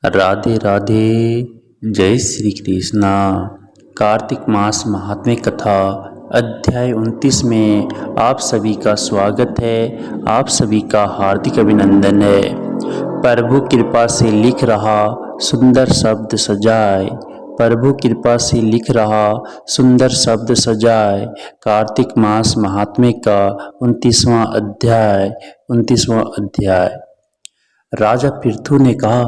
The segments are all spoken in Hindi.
राधे राधे। जय श्री कृष्णा। कार्तिक मास महात्म्य कथा अध्याय 29 में आप सभी का स्वागत है। आप सभी का हार्दिक अभिनंदन है। प्रभु कृपा से लिख रहा सुंदर शब्द सजाए, प्रभु कृपा से लिख रहा सुंदर शब्द सजाए। कार्तिक मास महात्म्य का 29वां अध्याय। राजा पृथु ने कहा,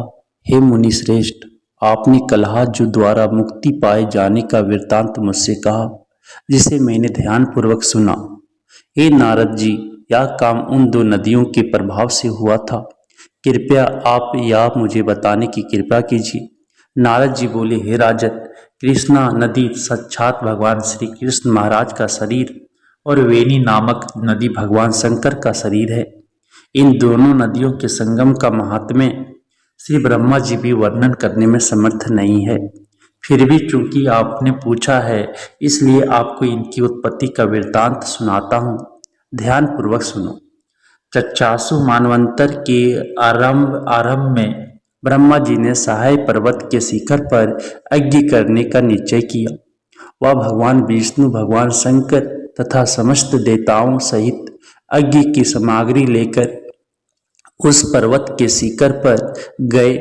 हे मुनि श्रेष्ठ, आपने कलहाजुद्ध द्वारा मुक्ति पाए जाने का वृत्तांत मुझसे कहा, जिसे मैंने ध्यानपूर्वक सुना। हे नारद जी, यह काम उन दो नदियों के प्रभाव से हुआ था। कृपया आप यह मुझे बताने की कृपा कीजिए। नारद जी बोले, हे राजन, कृष्णा नदी साक्षात भगवान श्री कृष्ण महाराज का शरीर और वेणी नामक नदी भगवान शंकर का शरीर है। इन दोनों नदियों के संगम का महात्म्य श्री ब्रह्मा जी भी वर्णन करने में समर्थ नहीं है। फिर भी चूंकि आपने पूछा है, इसलिए आपको इनकी उत्पत्ति का वृत्तांत सुनाता हूँ। ध्यान पूर्वक सुनो। चचासु मानवंतर के आरंभ में ब्रह्मा जी ने सहाय पर्वत के शिखर पर यज्ञ करने का निश्चय किया। वह भगवान विष्णु, भगवान शंकर तथा समस्त देवताओं सहित यज्ञ की सामग्री लेकर उस पर्वत के शिखर पर गए।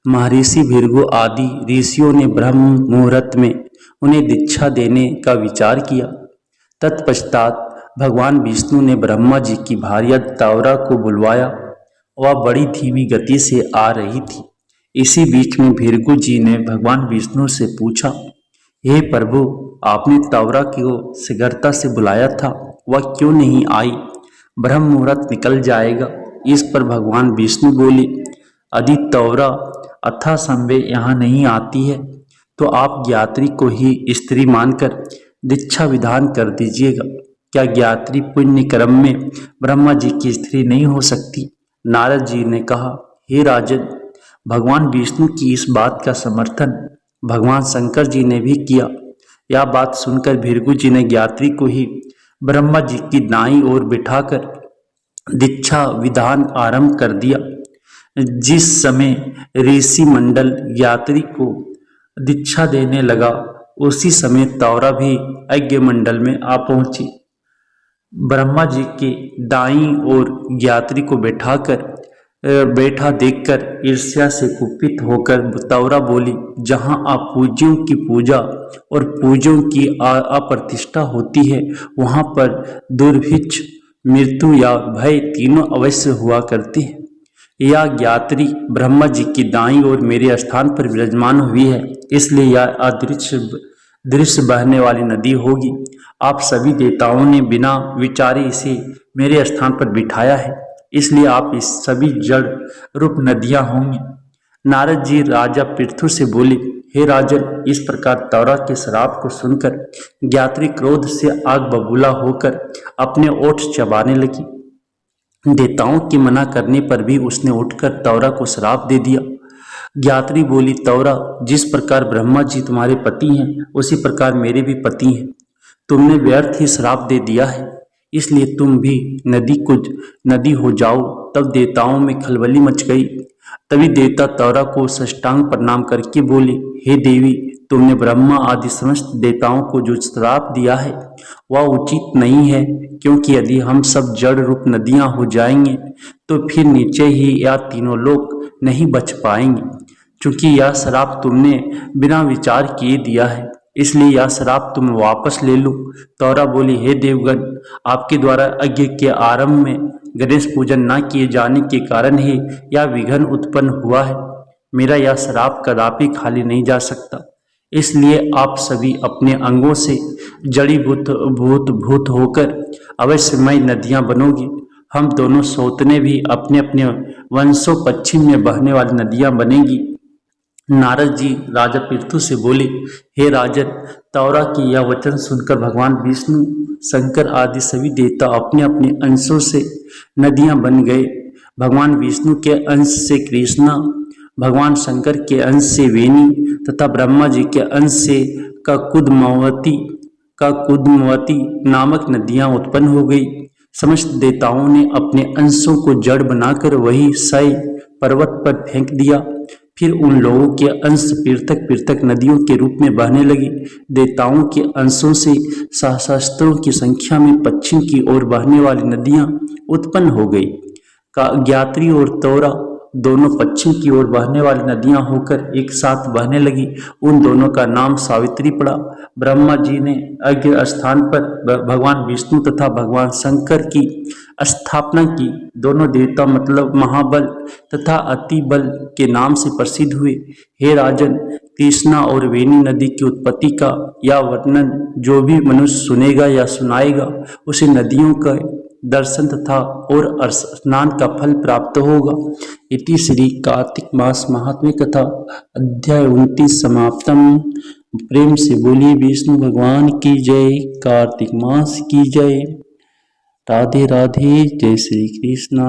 महर्षि भृगु आदि ऋषियों ने ब्रह्म मुहूर्त में उन्हें दीक्षा देने का विचार किया। तत्पश्चात भगवान विष्णु ने ब्रह्मा जी की भार्या तावरा को बुलवाया। वह बड़ी धीमी गति से आ रही थी। इसी बीच में भृगु जी ने भगवान विष्णु से पूछा, हे प्रभु, आपने तावरा को शीघ्रता से बुलाया था, वह क्यों नहीं आई? ब्रह्म मुहूर्त निकल जाएगा। इस पर भगवान विष्णु बोले, यदि तावरा अथा संभव यहाँ नहीं आती है तो आप ज्ञात्री को ही स्त्री मानकर दीक्षा विधान कर दीजिएगा। क्या ज्ञात्री पुण्य कर्म में ब्रह्मा जी की स्त्री नहीं हो सकती? नारद जी ने कहा, हे राजन, भगवान विष्णु की इस बात का समर्थन भगवान शंकर जी ने भी किया। यह बात सुनकर भृगु जी ने ज्ञात्री को ही ब्रह्मा जी की दाईं ओर बिठाकर दीक्षा विधान आरंभ कर दिया। जिस समय ऋषि मंडल ज्ञात्री को दीक्षा देने लगा, उसी समय तावरा भी यज्ञ मंडल में आ पहुंची। ब्रह्मा जी के दाईं ओर ज्ञात्री को बैठा देखकर ईर्ष्या से कुपित होकर तावरा बोली, जहां अपूज्यों की पूजा और पूज्यों की अप्रतिष्ठा होती है, वहां पर दुर्भिक्ष, मृत्यु या भय तीनों अवश्य हुआ करते हैं। यह ज्ञात्री ब्रह्मा जी की दाईं ओर मेरे स्थान पर विराजमान हुई है, इसलिए यह अदृश्य बहने वाली नदी होगी। आप सभी देवताओं ने बिना विचारे इसे मेरे स्थान पर बिठाया है, इसलिए आप इस सभी जड़ रूप नदियां होंगी। नारद जी राजा पृथु से बोले, हे राजन, इस प्रकार तावरा के श्राप को सुनकर ज्ञात्री क्रोध से आग बबूला होकर अपने ओठ चबाने लगी। देवताओं के मना करने पर भी उसने उठकर तावरा को श्राप दे दिया। ज्ञात्री बोली, तावरा, जिस प्रकार ब्रह्मा जी तुम्हारे पति हैं, उसी प्रकार मेरे भी पति हैं। तुमने व्यर्थ ही श्राप दे दिया है, इसलिए तुम भी नदी हो जाओ। तब देवताओं में खलबली मच गई। तभी देवता तावरा को साष्टांग प्रणाम करके बोले, हे देवी, तुमने ब्रह्मा आदि समस्त देवताओं को जो श्राप दिया है वह उचित नहीं है, क्योंकि यदि हम सब जड़ रूप नदियां हो जाएंगे तो फिर नीचे ही यह तीनों लोग नहीं बच पाएंगे। चूंकि यह श्राप तुमने बिना विचार किए दिया है, इसलिए यह श्राप तुम वापस ले लो। तावरा बोली, हे देवगण, आपके द्वारा यज्ञ के आरंभ में गणेश पूजन न किए जाने के कारण ही यह विघ्न उत्पन्न हुआ है। मेरा यह श्राप कदापि खाली नहीं जा सकता, इसलिए आप सभी अपने अंगों से जड़ीभूत होकर अवश्यमय नदियां बनोगी। हम दोनों सौतने भी अपने अपने वंशों पश्चिम में बहने वाली नदियां बनेगी। नारद जी राजा पृथु से बोले, हे राजन, तावरा की यह वचन सुनकर भगवान विष्णु, शंकर आदि सभी देवता अपने अपने अंशों से नदियां बन गए। भगवान विष्णु के अंश से कृष्णा, भगवान शंकर के अंश से वेणी तथा ब्रह्मा जी के अंश से कुदमवती नामक नदियां उत्पन्न हो गई। समस्त देवताओं ने अपने अंशों को जड़ बनाकर वही क्षय, पर्वत पर फेंक दिया। फिर उन लोगों के अंश पृथक पृथक नदियों के रूप में बहने लगे। देवताओं के अंशों से सहस्त्रों की संख्या में पश्चिम की ओर बहने वाली नदियां उत्पन्न हो गई। ज्ञात्री और तौरा दोनों पश्चिम की ओर बहने वाली नदियां होकर एक साथ बहने लगी। उन दोनों का नाम सावित्री पड़ा। ब्रह्मा जी ने अग्नि स्थान पर भगवान विष्णु तथा भगवान शंकर की स्थापना की। दोनों देवता मतलब महाबल तथा अति बल के नाम से प्रसिद्ध हुए। हे राजन, कृष्णा और वेणी नदी की उत्पत्ति का यह वर्णन जो भी मनुष्य सुनेगा या सुनाएगा उसे नदियों का दर्शन तथा और स्नान का फल प्राप्त होगा। इति श्री कार्तिक मास महात्म्य कथा अध्याय 29 समाप्तम। प्रेम से बोलिए विष्णु भगवान की जय, कार्तिक मास की जय। राधे राधे, जय श्री कृष्णा।